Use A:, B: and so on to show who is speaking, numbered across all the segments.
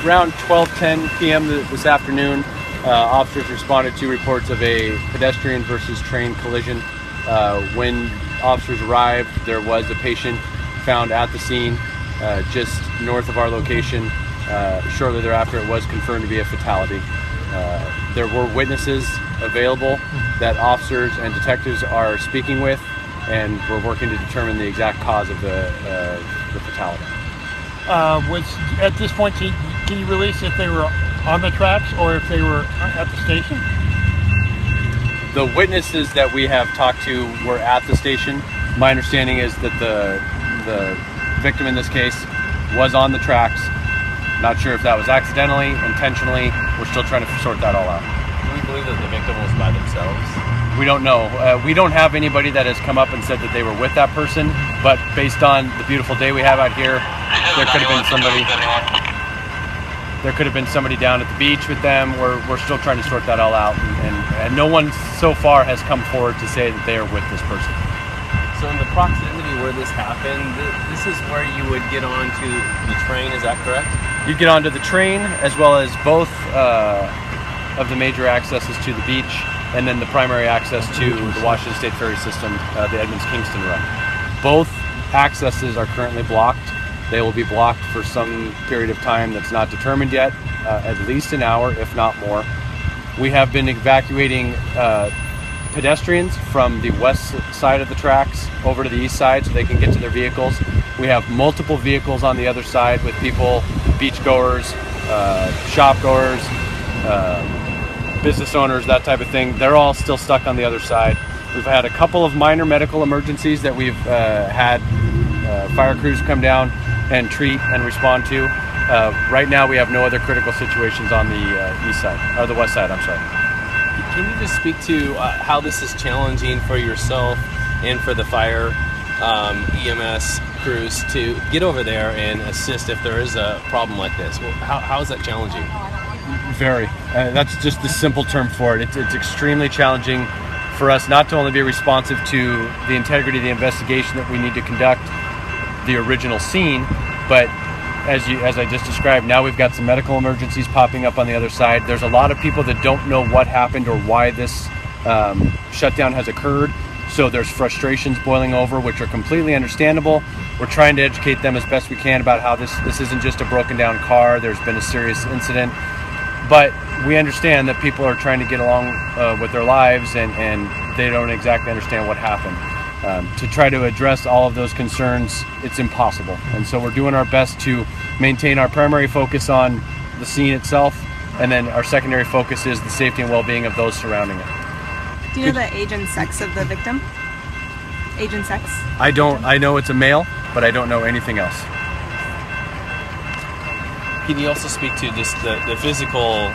A: around 12:10 p.m. this afternoon, officers responded to reports of a pedestrian versus train collision. When officers arrived, there was a patient found at the scene just north of our location. Shortly thereafter, it was confirmed to be a fatality. There were witnesses available that officers and detectives are speaking with, and we're working to determine the exact cause of the fatality.
B: At this point, can you release if they were on the tracks or if they were at the station?
A: The witnesses that we have talked to were at the station. My understanding is that the victim in this case was on the tracks. Not sure if that was accidentally, intentionally. We're still trying to sort that all out.
C: Do we believe that the victim was by themselves?
A: We don't know. We don't have anybody that has come up and said that they were with that person, but based on the beautiful day we have out here, there could have been somebody. There could have been somebody down at the beach with them. We're still trying to sort that all out, and no one so far has come forward to say that they are with this person.
C: So in the proximity where this happened, this is where you would get onto the train, is that correct?
A: You get onto the train as well as both of the major accesses to the beach, and then the primary access to the Washington State Ferry System, the Edmonds-Kingston run. Both accesses are currently blocked. They will be blocked for some period of time that's not determined yet, at least an hour, if not more. We have been evacuating pedestrians from the west side of the tracks over to the east side so they can get to their vehicles. We have multiple vehicles on the other side with people, beachgoers, shopgoers, business owners, that type of thing. They're all still stuck on the other side. We've had a couple of minor medical emergencies that we've had fire crews come down and treat and respond to. Right now we have no other critical situations on the east side, or the west side, I'm sorry.
C: Can you just speak to how this is challenging for yourself and for the fire EMS crews to get over there and assist if there is a problem like this? Well, how is that challenging?
A: Very. That's just the simple term for it. It's extremely challenging for us not to only be responsive to the integrity of the investigation that we need to conduct, the original scene, but as I just described, now we've got some medical emergencies popping up on the other side. There's a lot of people that don't know what happened or why this shutdown has occurred. So there's frustrations boiling over, which are completely understandable. We're trying to educate them as best we can about how this isn't just a broken down car. There's been a serious incident. But we understand that people are trying to get along with their lives and they don't exactly understand what happened. To try to address all of those concerns, it's impossible. And so we're doing our best to maintain our primary focus on the scene itself, and then our secondary focus is the safety and well-being of those surrounding it.
D: Do you know the age and sex of the victim? Age and sex?
A: I don't. I know it's a male, but I don't know anything else.
C: Can you also speak to just the physical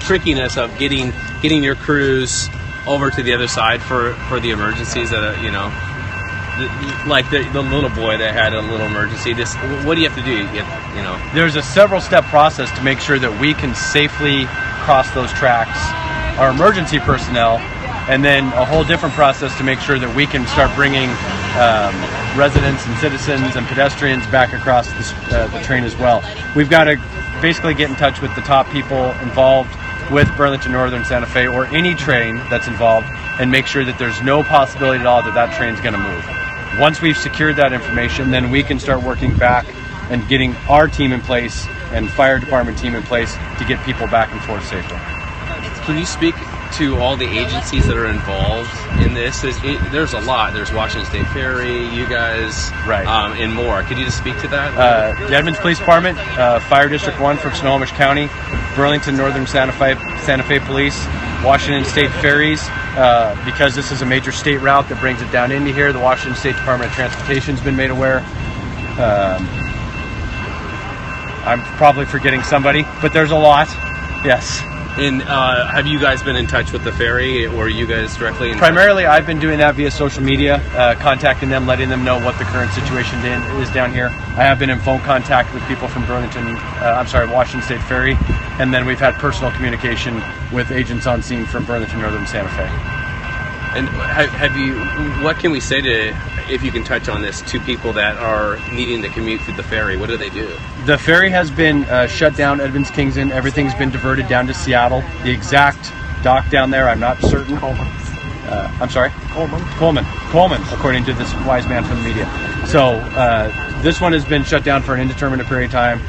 C: trickiness of getting your crews over to the other side for the emergencies that like the little boy that had a little emergency? Just what do you have to do?
A: There's a several-step process to make sure that we can safely cross those tracks, our emergency personnel, and then a whole different process to make sure that we can start bringing residents and citizens and pedestrians back across the train as well. We've got to basically get in touch with the top people involved with Burlington Northern Santa Fe or any train that's involved and make sure that there's no possibility at all that train's going to move. Once we've secured that information, then we can start working back and getting our team in place and fire department team in place to get people back and forth safely.
C: Can you speak to all the agencies that are involved in this? There's a lot. There's Washington State Ferry, you guys,
A: right,
C: and more. Could you just speak to that?
A: The Edmonds Police Department, Fire District 1 from Snohomish County, Burlington Northern Santa Fe Police, Washington State Ferries, because this is a major state route that brings it down into here. The Washington State Department of Transportation has been made aware. I'm probably forgetting somebody, but there's a lot. Yes.
C: And have you guys been in touch with the ferry, or you guys directly in
A: Primarily, I've been doing that via social media, contacting them, letting them know what the current situation is down here. I have been in phone contact with people from Washington State Ferry, and then we've had personal communication with agents on scene from Burlington Northern Santa Fe.
C: And have you? What can we say to, if you can touch on this, to people that are needing to commute through the ferry? What do they do?
A: The ferry has been shut down. Edmonds, Kingston. Everything's been diverted down to Seattle. The exact dock down there, I'm not certain. I'm sorry. Coleman, according to this wise man from the media. So this one has been shut down for an indeterminate period of time.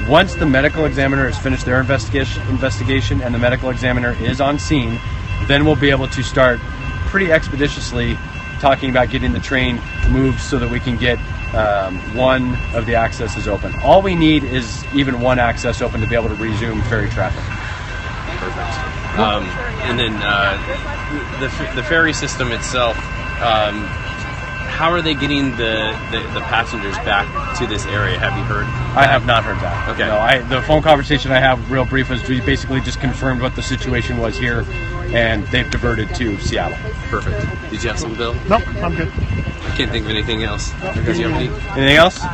A: Once the medical examiner has finished their investigation and the medical examiner is on scene, then we'll be able to start pretty expeditiously talking about getting the train moved so that we can get one of the accesses open. All we need is even one access open to be able to resume ferry traffic.
C: Perfect. And then the ferry system itself, how are they getting the passengers back to this area? Have you heard?
A: I have not heard that.
C: Okay.
A: No, the phone conversation I have, real brief, was we basically just confirmed what the situation was here, and they've diverted to Seattle.
C: Perfect. Did you have some, Bill?
B: Nope, I'm good.
C: I can't think of anything else. Because you have any?
A: Anything else? All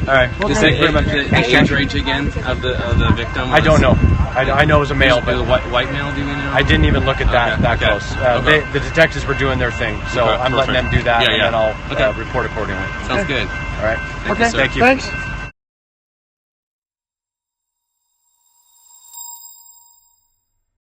A: right.
C: Just
A: Thank you very much.
C: The age range again of the victim?
A: I don't know. I know it was a male,
C: Was
A: but
C: it a white male, do we know?
A: I didn't even look at that
C: Okay.
A: close.
C: Okay.
A: The detectives were doing their thing, so
C: Okay,
A: I'm letting them
C: perfect.
A: do that,
C: Yeah,
A: and
C: yeah.
A: then I'll
C: Okay.
A: report accordingly.
C: Sounds good.
A: All right.
C: Thank you, sir.
A: Thank you.
B: Thanks.